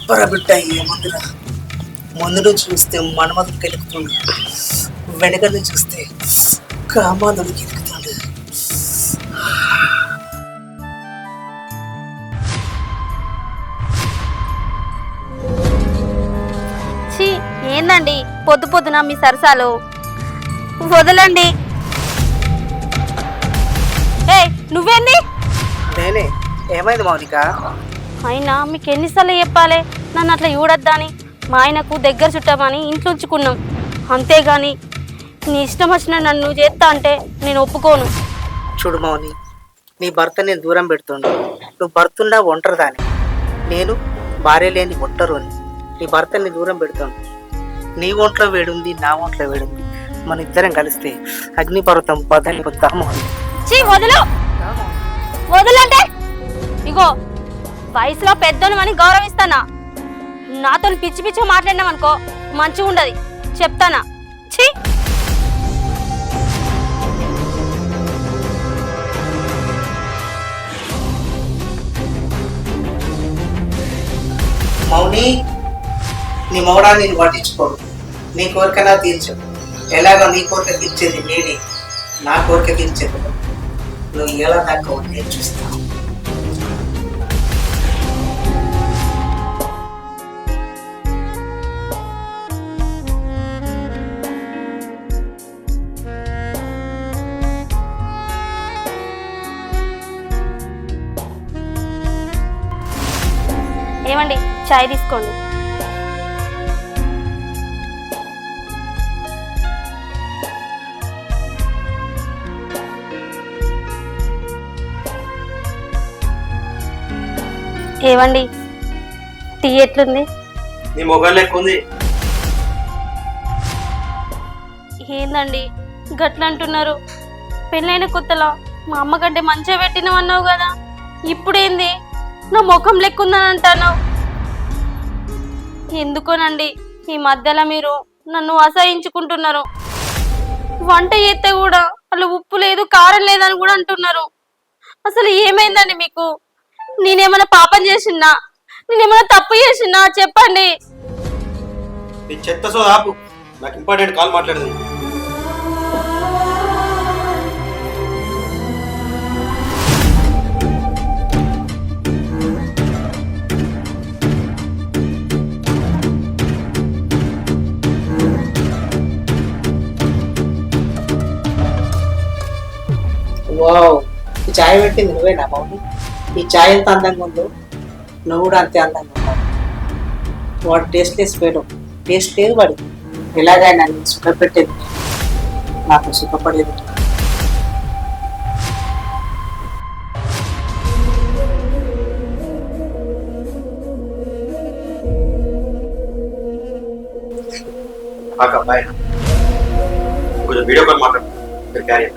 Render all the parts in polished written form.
బిడ్డ ఏముందిరా, ముందు చూస్తే మన్మధుడు కెలుకుతుంది, వెనక చూస్తే కామాధుడు కెలుకుతుంది. ఛీ, ఏందండి పొద్దు పొద్దున మీ సరసాలు? వదలండి. ఏ నువ్వేంది? నేనే. ఏమైంది మౌనిక? అయినా మీకు ఎన్నిసార్లు చెప్పాలి నన్ను అట్లా చూడొద్దని? మా ఆయనకు దగ్గర చుట్టామని ఇంట్లో ఉంచుకున్నాం, అంతేగాని నీ ఇష్టం వచ్చిన నన్ను చేస్తా అంటే నేను ఒప్పుకోను. చూడు మౌని, నీ భర్త నేను దూరం పెడుతుండు. నువ్వు భర్తున్నా ఒంటరి దాని, నేను భార్య లేని ఒంటరుని. నీ భర్తని దూరం పెడుతాను. నీ ఒంట్లో వేడుంది, నా ఒంట్లో వేడుంది. మన ఇద్దరం కలిస్తే అగ్నిపర్వతం బదని పొద్దాము. వదులు, వదులంటే ఇగో వయసులో పెద్దోను అని గౌరవిస్తానా? నాతో పిచ్చి పిచ్చి మాట్లాడినాం అనుకో మంచిగా ఉండదు, చెప్తానా? ఛీ, మౌని, నీ మౌడాన్ని నేను పట్టించుకోడు. నీ కోరికలా తీర్చు. ఎలాగో నీ కోరిక తీర్చేది నేనే, నా కోరిక తీర్చేది నువ్వు. ఎలా దాకా నేను చూస్తాను. ఏమండి చాయ్ తీసుకోండి. ఏవండి టీ ఎట్లుంది? నీ మొగల్ లెక్క ఉంది. ఏందండి గట్ల అంటున్నారు? పెళ్ళైన కొత్తలో మా అమ్మ కంటే మంచిగా పెట్టినవన్నావు కదా, ఇప్పుడేంది నా ముఖం లెక్కుందని అంటాను? ఎందుకోనండి ఈ మధ్యలో మీరు నన్ను అసహించుకుంటున్నారు. వంట చేస్తే కూడా అలా ఉప్పు లేదు కారం లేదని కూడా అంటున్నారు. అసలు ఏమైందండి మీకు? నేనేమైనా పాపం చేసినా, నేనేమైనా తప్పు చేసినా చెప్పండి. నీ చెత్త సో ఆపు, నాకు ఇంపార్టెంట్ కాల్ మాట్లాడదు. వావ్, ఈ ఛాయ్ పెట్టింది నువ్వేనా మౌని? ఈ ఛాయ్ ఎంత అందంగా ఉందో నువ్వు కూడా అంతే అందంగా ఉన్నావు. వాడు టేస్ట్లెస్ పోయడం, టేస్ట్ లేదు వాడు. ఎలాగైనా నేను సుఖపెట్టేది, నాకు సుఖపడేది. బాయ్, కొంచెం వీడియో కాల్ మాట్లాడు.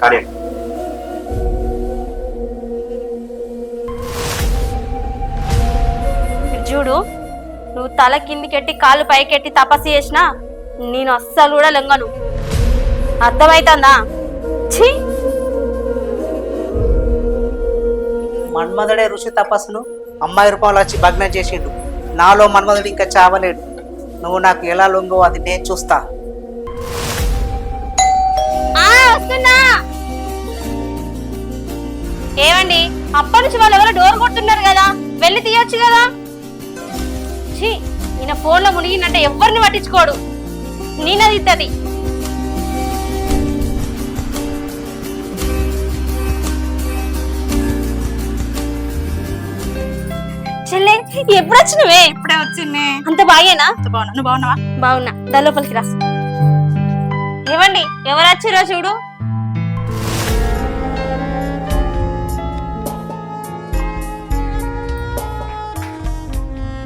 కార్యం చూడు, నువ్వు తల కిందికెట్టి కాళ్ళు పైకెట్టి తపస్సు చేసినా నేను అస్సలు కూడా లొంగను, అర్థమైతుందా? ఛీ, మన్మధుడే ఋషి తపస్సును అమ్మాయి రూపంలో వచ్చి భగ్నం చేసిండు. నాలో మన్మధుడు ఇంకా చావలేడు. నువ్వు నాకు ఎలా లొంగో అది నేను చూస్తా. ఏమండి అప్పటి నుంచి వాళ్ళు ఎవరో డోర్ కొడుతున్నారు కదా, వెళ్ళి తీయొచ్చు కదా. ఛీ, ఈయన ఫోన్లో మునిగినంటే ఎవరిని పట్టించుకోడు, నేనది ఇద్దది. చెల్లె ఎప్పుడు వచ్చినవే? ఇప్పుడే వచ్చింది. అంత బాగేనా? బాగున్నా, నువ్వు బాగున్నావా? బాగున్నా. దా లోపలికి రా. ఏమండి ఎవరు వచ్చిరో చూడు.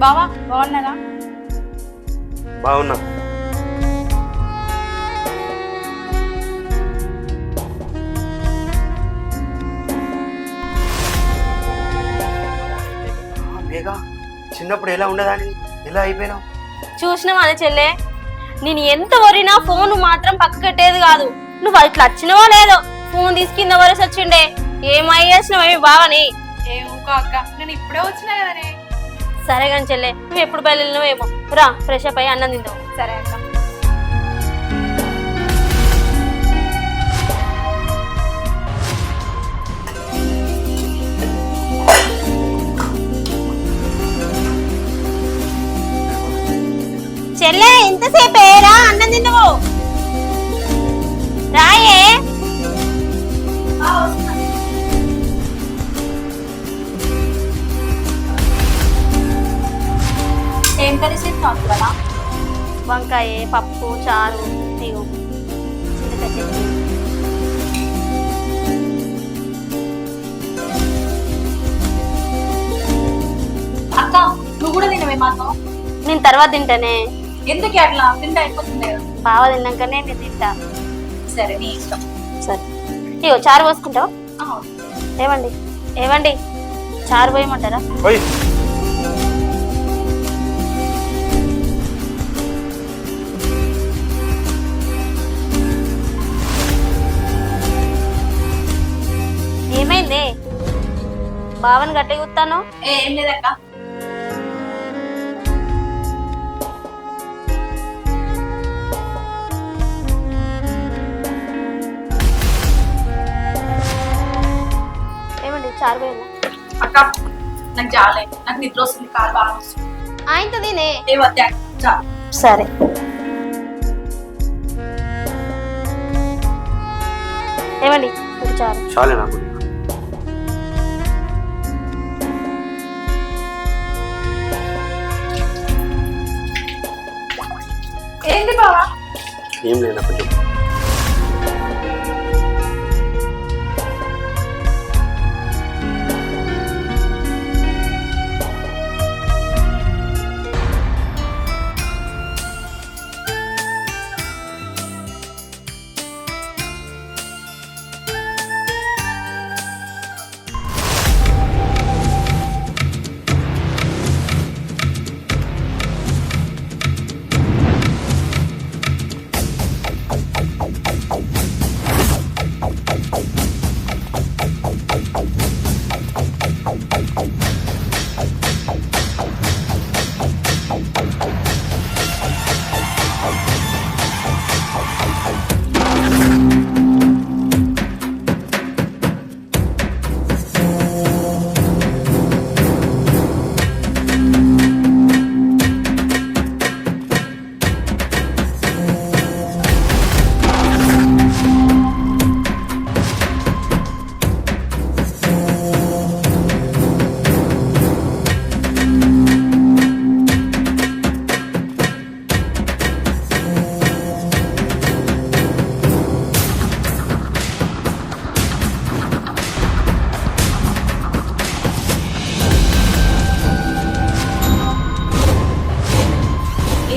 బావా బాగున్నారా? బాగున్నా. మేఘా, చిన్నప్పుడు ఎలా ఉండేదాన్ని, ఎలా అయిపోయినావు? చూసినావా చెల్లె, నేను ఎంత వరినా ఫోన్ మాత్రం పక్క కట్టేది కాదు. నువ్వు ఇట్లా వచ్చినవో లేదో ఫోన్ తీసుకింద వరసి వచ్చిండే. ఏమయ్యేసినావు బావని? ఏ ఊకో అక్క, నేను ఇప్పుడే వచ్చినా కదనే. సరే కానీ చెల్లె నువ్వు ఎప్పుడు బయలుదేరినావు ఏమో రా ఫ్రెష్ అప్ అయ్యి అన్నం తిందాం. సరే అక్క. చెల్లె ఎంతసేపే రా అన్నం తిందాము రాయే. ఏం కర్రీస్ తింటున్నావు కదా? వంకాయ పప్పు చారు నీవు చింతకాయ చట్నీ. అక్క నువ్వు కూడా తినవే మాతో? నేను తర్వాత తింటానే. ఎందుకు అట్లా తింటే అయిపోతుంది కదా. బావ తిన్నాకనే నేను తింటా. సరే నీ ఇష్టం. సరే ఇగో చారు పోసుకుంటావు. ఆ, ఏమండి ఏమండి చారు పోయమంటారా? ఓయ్ ఏమైంది బావని గట్టిగా చూస్తాను. ఏం లేదక్క. ఏమండి చారు పోయిందా? అక్క నాకు చాలే, నాకు నిద్ర వస్తుంది, కాలు బాగా వస్తుంది. ఆయనతో తినే. ఏ వద్ద చాలు. సరే ఏమండి ఇప్పుడు చారు. చాలే నాకు. ఏంటి బావా? ఏం లేదు కొంచెం.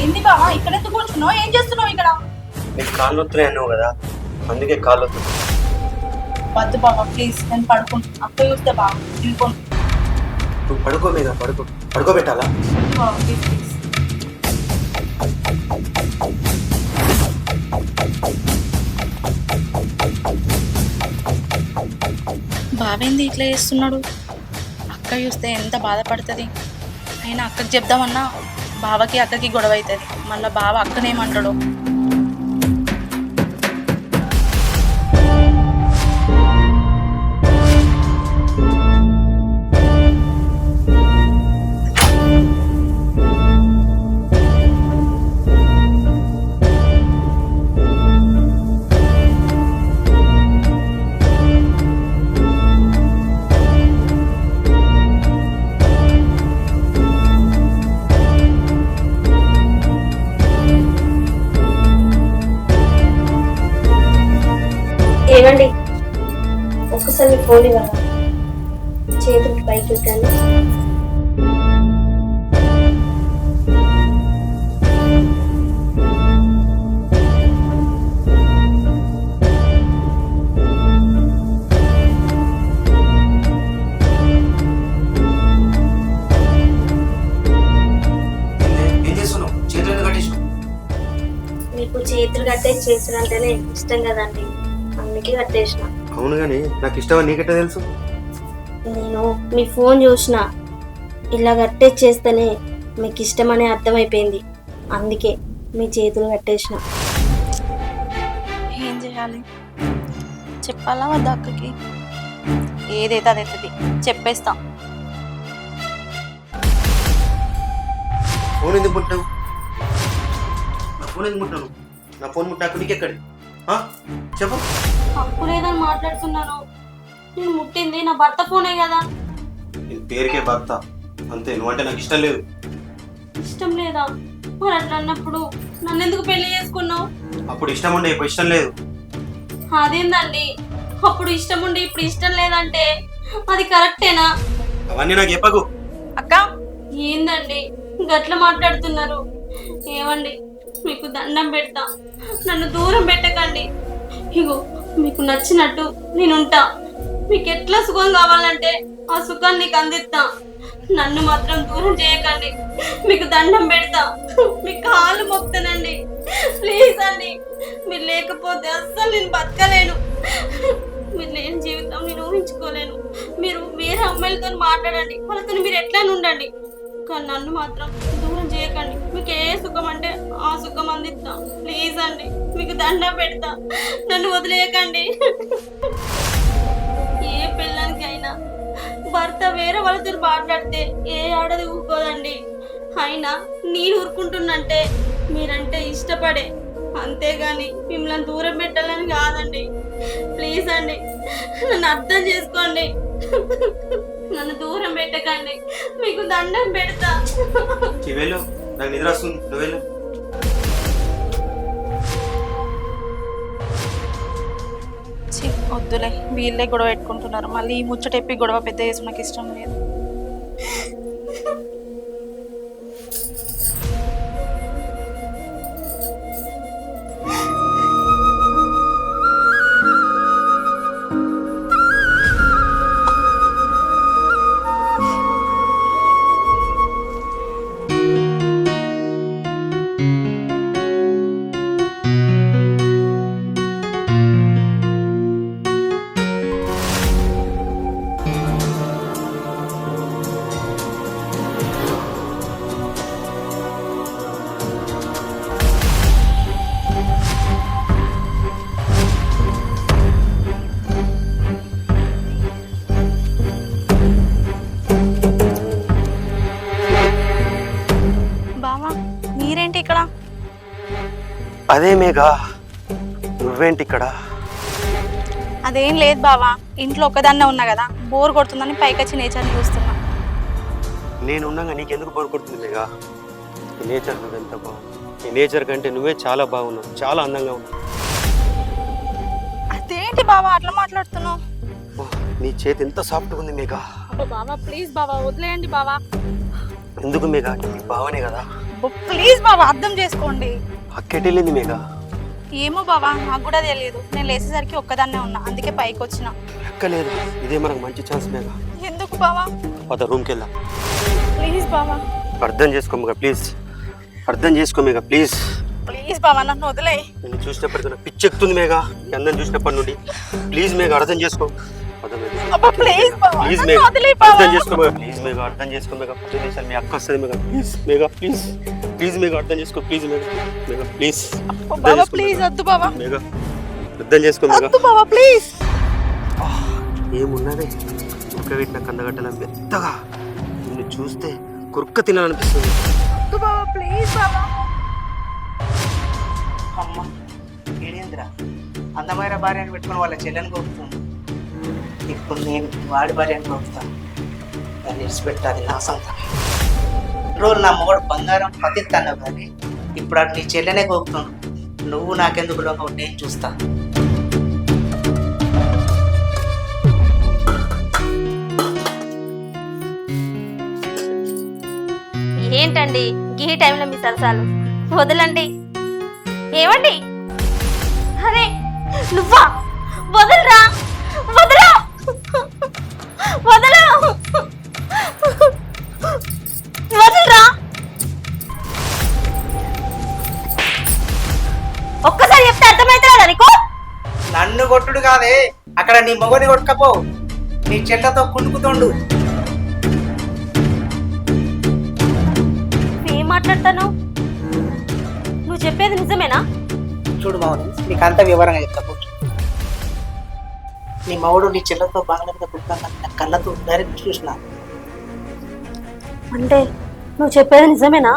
ఏంటి బావా ఇక్కడ ఎందుకు కూర్చున్నావు? ఏం చేస్తున్నావు ఇక్కడ? నీకు కాళ్ళు వస్తున్నాయి అన్నావు కదా, అందుకే కాళ్ళు వస్తున్నాయి. వద్దు బావా ప్లీజ్, నేను పడుకుంటా. అక్క చూస్తే బాగా వెళ్ళిపోను. నువ్వు పడుకో మీద పడుకోబెట్టాలా? బావా ప్లీజ్ ప్లీజ్. బావేంది ఇట్లా చేస్తున్నాడు? అక్క చూస్తే ఎంత బాధపడుతుంది. అయినా అక్కకి చెప్దామన్నా బావకి అక్కకి గొడవ అవుతుంది. మళ్ళీ బావ అక్కనేమంటాడు? ఏమండి ఒక్కసారి ఫోన్ ఇవ్వరా? చేతులకి పైకి పెట్టాను. ఏం చేస్తున్నావు? చేతులు ఎందుకు కట్టేసావు? మీకు చేతులు కట్టేసి చేసినంటేనే ఇష్టం కదండి, అందుకే కట్టేసిన. అవును కానీ నాకు ఇష్టమని నీకెట్టా తెలుసు? నేను మీ ఫోన్ చూసిన ఇలా కట్టేసేస్తేనే మీకు ఇష్టమనే అర్థమైపోయింది. అందుకే మీ చేతులు కట్టేసిన. ఏం చేయాలి? చెప్పాలా వద్ద అక్కకి? ఏదైతే అదైతుంది, చెప్పేస్తా. ఫోన్ ఎందుకు ముట్టావు? నా ఫోన్ ఎందుకు ముట్టాను? నా ఫోన్ ముట్టాకు నీకెక్కడి చెప్పు. తప్పు లేదని మాట్లాడుతున్నాను. నేను ముట్టింది నా భర్త ఫోనే కదా. నేను పేరుకే భర్త అంతే, నువ్వంటే నాకు ఇష్టం లేదు. ఇష్టం లేదా? మరి అట్లా అన్నప్పుడు నన్ను ఎందుకు పెళ్లి చేసుకున్నావు? అప్పుడు ఇష్టం ఉండే, ఇప్పుడు ఇష్టం లేదు. అదేందండి, అప్పుడు ఇష్టం ఉండి ఇప్పుడు ఇష్టం లేదంటే అది కరెక్టేనా? అవన్నీ నాకు చెప్పకు. అక్క ఏందండి గట్ల మాట్లాడుతున్నారు? ఏమండి, మీకు దండం పెడతా, నన్ను దూరం పెట్టకండి. ఇగో మీకు నచ్చినట్టు నేనుంటా. మీకు ఎట్లా సుఖం కావాలంటే ఆ సుఖాన్ని నీకు అందిస్తా. నన్ను మాత్రం దూరం చేయకండి. మీకు దండం పెడతా, మీ కాళ్ళు మొక్కుతానండి. ప్లీజ్ అండి, మీరు లేకపోతే అస్సలు నేను బతకలేను. మీరు లేని జీవితం నేను ఊహించుకోలేను. మీరు వేరే అమ్మాయిలతో మాట్లాడండి, వాళ్ళతో మీరు ఎట్లా ఉండండి, కానీ నన్ను మాత్రం దూరం చేయకండి. మీకు ఏ సుఖం అంటే ఆ సుఖం అందిస్తా. ప్లీజ్ అండి, మీకు దండం పెడతా, నన్ను వదిలేయకండి. ఏ పిల్లలకైనా భర్త వేరే వాళ్ళతో మాట్లాడితే ఏ ఆడది ఊరుకోదండి. అయినా నేను ఊరుకుంటున్నంటే మీరంటే ఇష్టపడే, అంతేగాని మిమ్మల్ని దూరం పెట్టాలని కాదండి. ప్లీజ్ అండి, నన్ను అర్థం చేసుకోండి. నన్ను దూరం పెట్టకండి, మీకు దండం పెడతా. వెళ్ళు, నాకు నిద్ర వస్తుంది, నువ్వు వెళ్ళు. వద్దులే, వీళ్ళే గొడవ పెట్టుకుంటున్నారు. మళ్ళీ ఈ ముచ్చటెప్పి గొడవ పెద్ద చేసి నాకు ఇష్టం లేదు. ఇక్కడ అదే మేఘా, నువ్వేంటి ఇక్కడ? అదేం లేదు బావా, ఇంట్లో ఒక్కదాన్నే ఉన్నా కదా, బోర్ కొడుతుందని పైకొచ్చి నేచర్ని చూస్తున్నా. నేను ఉన్నాగా నీకెందుకు బోర్ కొడుతుంది మేఘా? ఈ నేచర్ నువ్వెంత బాగుంది. ఈ నేచర్ కంటే నువ్వే చాలా బాగున్నావు, చాలా అందంగా ఉన్నావు. అదేంటి బావా అట్లా మాట్లాడుతున్నావు? నీ చేతి ఎంత సాఫ్ట్గా ఉంది మేఘా. బావా ప్లీజ్ బావా, వదిలేయండి బావా. ఎందుకు మేఘా, నీ బావనే కదా. ప్లీజ్ బావా, అర్థం చేసుకోండి. అక్కెటెళ్ళింది మేఘా? ఏమో బావా, నాకు కూడా తెలియదు. నేను లేచేసరికి ఒక్కదాన్నే ఉన్నా, అందుకే పైకి వచ్చిన. ఎక్కలేదు, ఇదే మనకు మంచి ఛాన్స్ మేఘా. ఎందుకు బావా? పద రూమ్కి వెళ్దాం. ప్లీజ్ బావా, అర్థం చేసుకో మేఘా, ప్లీజ్. అర్థం చేసుకో మేఘా, ప్లీజ్. ప్లీజ్ బావా, నన్ను వదిలే. నేను చూసినప్పటికీ నాకు పిచ్చెక్కుతుంది మేఘా, అందరం చూసినప్పటి నుండి. ప్లీజ్ మేఘా, అర్థం చేసుకో. ప్లీజ్ బావా, ప్లీజ్ నన్ను మేఘా, వదిలే అర్థం చేసుకో మేఘా. ప్లీజ్ మేఘా, అర్థం చేసుకో మేఘా. 10 నిమిషాలు మీ అక్క వస్తుంది Megha. Please Megha, please. Please Megha, అర్థం చేసుకో. Please Megha, Megha please. బావా ప్లీజ్, వద్దు బావా. మేఘా, అర్థం చేసుకో మేఘా. వద్దు బావా ప్లీజ్. ఏమున్నదే ఉడకబెట్టిన కందగడ్డల మెత్తగా నిన్ను చూస్తే కురుక్క తినాలనిపిస్తుంది. వద్దు బావా ప్లీజ్ బావా. అమ్మ ఏడేంద్రా, అందమైన భార్యను పెట్టుకుని వాళ్ళ చెల్లెని కోపుతుంది. ఇప్పుడు నేను వాడి భార్యను కోపుతాను. దాన్ని విడిచిపెట్టాలి నా సొంతం. రోజు నా మొగడు బంగారం పతిస్తాను కానీ ఇప్పుడు అటు నీ చెల్లెనే కోపుతాను. నువ్వు నాకెందుకు లోక నేను చూస్తా. ఏంటండి ఈ టైంలో మీ సరసాలు? వదలండి. ఏమండి? అరే నువ్వా? వదలరా, వదలా, వదలా, వదలరా. ఒక్కసారి చెప్తే అర్థమవుతుందా నీకు? నన్ను కొట్టుడు కాదే, అక్కడ నీ మొగని కొట్టుకపో. నీ చెల్లెతో కునుకుతోండు. మాట్లాడతాను? నువ్వు చెప్పేది నిజమేనా? చూడు మౌని, నీకు అంత వివరంగా చెప్తా కూర్చో. నీ మౌడు నీ చెల్లెతో బంగ్లా మీద కుట్టాలని నా కళ్ళతో డైరెక్ట్ చూసిన. అంటే నువ్వు చెప్పేది నిజమేనా?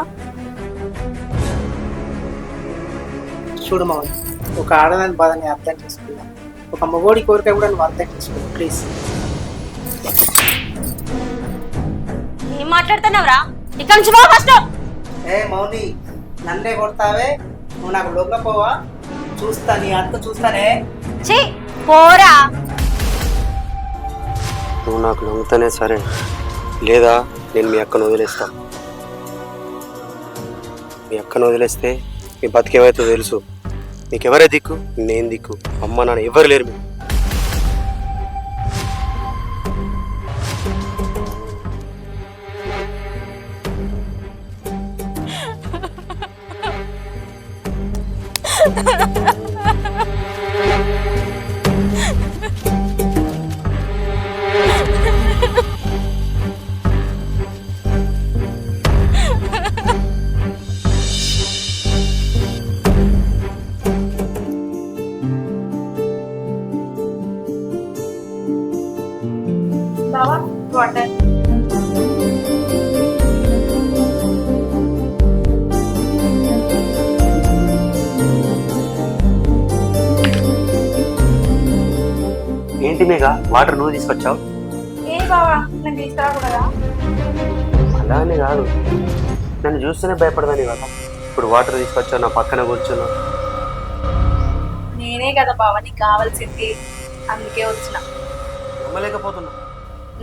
చూడు మౌని, ఒక ఆడదాని బాధని అర్థం చేసుకున్నా, ఒక మగోడి కోరిక కూడా నువ్వు అర్థం చేసుకున్నావు ప్లీజ్. ఏం మాట్లాడుతున్నావురా? ఇక్కడ నుంచి పో ఫస్ట్. ఏ మౌని, నన్నే కొడతావే? నువ్వు నాకు లొంగపోవా? చూస్తా, నీ అంత చూస్తానే. ఛీ, పోరా. నువ్వు నాకు లొంగుతానే సరే, లేదా నేను మీ అక్కను వదిలేస్తా. మీ అక్కను వదిలేస్తే మీ బతికేమైతే తెలుసు. నీకెవరే దిక్కు? నేను దిక్కు. అమ్మ నాన్న ఎవరు లేరు మీకు. బావా వాటర్. ఏంటి మేఘా, వాటర్ నువ్వు తీసుకొచ్చావు? ఏ బావా, నేను తీసుకురాకూడదా? అలానే కాదు, నన్ను చూస్తేనే భయపడదాని కదా. ఇప్పుడు వాటర్ తీసుకొచ్చావు, నా పక్కన కూర్చున్నావు. నేనే కదా బావా నీకు కావాల్సింది, అందుకే వచ్చిన. నమ్మలేకపోతున్నా.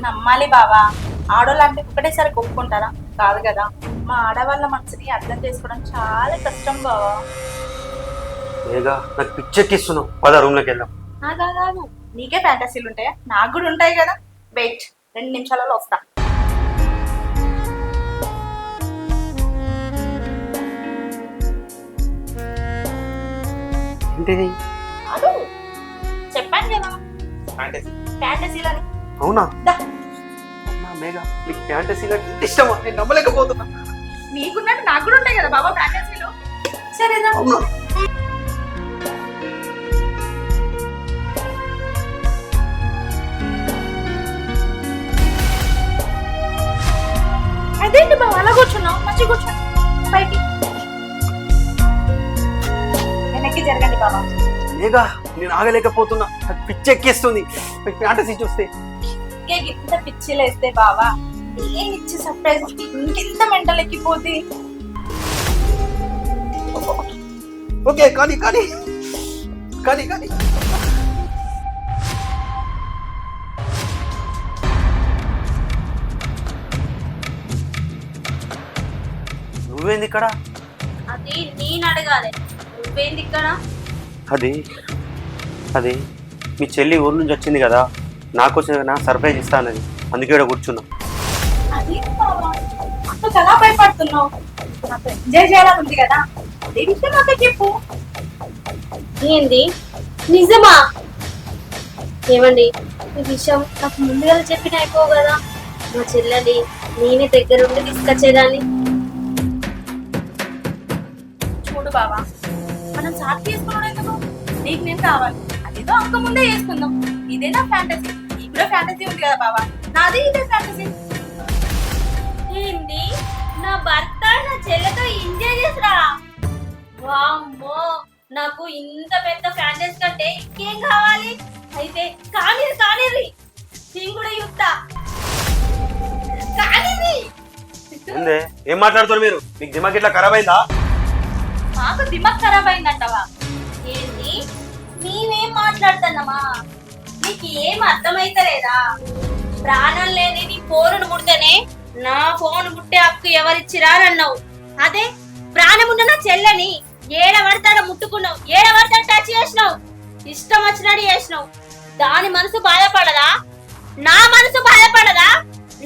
నమ్మాలి బావా, ఆడోళ్ళు అంటే ఒకటేసారి ఒప్పుకుంటారా? కాదు కదా. మా ఆడవాళ్ళ మనసుని అర్థం చేసుకోవడం చాలా కష్టం బావా. మేఘా, నాకు పిచ్చెక్కిస్తున్నావు. పద రూమ్లోకి వెళ్దాం. కాదు, నీకే ఫ్యాంటసీలు ఉంటాయా? నాకు కూడా ఉంటాయి కదా. వెయిట్, 2 నిమిషాలలో వస్తా. ఏంటిది? అదు చెప్పాను కదా ఫ్యాంటసీలని. అవునా? దా. అవునా మేఘా, నీకు ఫ్యాంటసీలు అంటే ఇంత ఇష్టమా? నేను నమ్మలేకపోతున్నా. నీకున్నట్టు నాకు కూడా ఉంటాయి కదా బాబా ఫ్యాంటసీలు. సరేనా? అవునా? అదేంటి బాబా అలా కూర్చున్నావు? మంచిగా కూర్చో. బయటికి వెనక్కి జరగండి బాబా. మేఘా, నేను ఆగలేకపోతున్నా. నాకు పిచ్చెక్కిస్తుంది ఫ్యాంటసీ చూస్తే. ఇంత పిచ్చిలేస్తే బావా ఏం ఇచ్చి సర్ప్రైజ్ ఇంకెంత మెంటల్ ఎక్కిపోతే. ఓకే, కానీ కానీ కానీ కానీ నువ్వేంది ఇక్కడ? అది నేను అడగాలి, నువ్వేంది ఇక్కడ? అది మీ చెల్లి ఊరు నుంచి వచ్చింది కదా, నాకోసం నా సర్ప్రైజ్ ఇస్తానని, అందుకే ఇక్కడ కూర్చున్నా. అది బావా అంత ఎలా భయపడుతున్నావు? నాకు ఎంజాయ్ చేయాలని ఉంది కదా, అదే విషయం నాకు చెప్పు. ఏంది నిజమా? ఏమండి, ఈ విషయం నాకు ముందుగా చెప్పిన అయిపో కదా. మా చెల్లెని నేనే దగ్గరుండి తీసుకొచ్చేదాన్ని. చూడు బావా, మనం సాక్షి చేసుకున్నాడు ఎందుకు? నీకు నేను కావాలి, అదేదో అంక ముందే చేసుకుందాం. ఇదే నా ఫ్యాంటసీ. నీకు కూడా ఫ్యాంటసీ ఉంది కదా బావా, నాది ఇదే ఫ్యాంటసీ. ఏంది, నా భర్త నా చెల్లెతో ఎంజాయ్ చేసిరా? వామ్మో, నాకు ఇంత పెద్ద ఫ్యాంటసీ కంటే ఇంకేం కావాలి? అయితే కానీ నేను కూడా యుక్త కానీ ఏందే, ఏం మాట్లాడుతున్నారు మీరు? మీకు దిమాగ్ ఇట్లా ఖరాబ్ అయిందా? నాకు దిమాగ్ ఖరాబ్ అయిందంటవా? ఏంది, మేమేం మాట్లాడుతున్నామా? నీకు ఏం అర్థమైతలేదా? ప్రాణం లేని నీ ఫోన్ ముడితేనే నా ఫోన్ ముట్టే హక్కు ఎవరిచ్చిరా అని అన్నావు. అదే ప్రాణం ఉన్న నా చెల్లని ఏడ పడతాడ ముట్టుకున్నావు, ఏడ పడతాడు టచ్ చేసినావు, ఇష్టం వచ్చినట్టు చేసినావు. దాని మనసు బాధపడదా? నా మనసు బాధపడదా?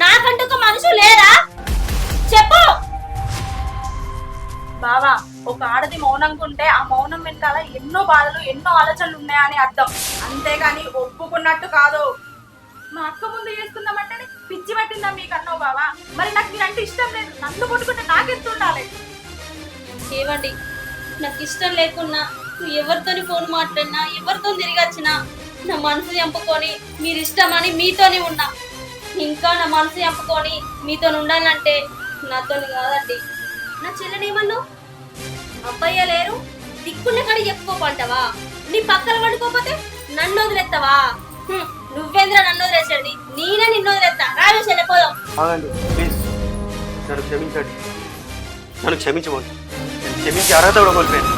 నాకంటూ ఒక మనసు లేదా? చెప్పు. బావా, ఒక ఆడది మౌనంగా ఉంటే ఆ మౌనం వెనకాల ఎన్నో బాధలు ఎన్నో ఆలోచనలు ఉన్నాయని అర్థం, అంతేగాని ఒప్పుకున్నట్టు కాదు. మా అక్క ముందు చేసుకుందామంటే పిచ్చి పట్టిందా మీకు అన్నావు బావా. మరి నాకు మీరంటే ఇష్టం లేదు, నన్ను కొట్టుకుంటే నాకెంత ఉండాలి. ఏవండి, నాకు ఇష్టం లేకున్నా నువ్వు ఎవరితోని ఫోన్ మాట్లాడినా ఎవరితో తిరిగి వచ్చినా నా మనసు చంపుకొని మీరు ఇష్టమని మీతోనే ఉన్నా. ఇంకా నా మనసు చంపుకొని మీతో ఉండాలంటే నాతోని కాదండి. నా చెల్లెనేమన్నావు? అబ్బాయ్య లేరు, దిక్కున్న కడి చెప్పుకోపంటావా? నీ పక్కన పడుకోపోతే నన్ను వదిలేస్తావా? నువ్వేంద్ర నన్ను వదిలేసేది, నేనే నిన్ను వదిలేస్తా. రాజు చెల్లెపోదాం. ఆగండి ప్లీజ్, నన్ను క్షమించండి. నన్ను క్షమించమని, నేను క్షమించి అర్హత కూడా కోల్పోయాను.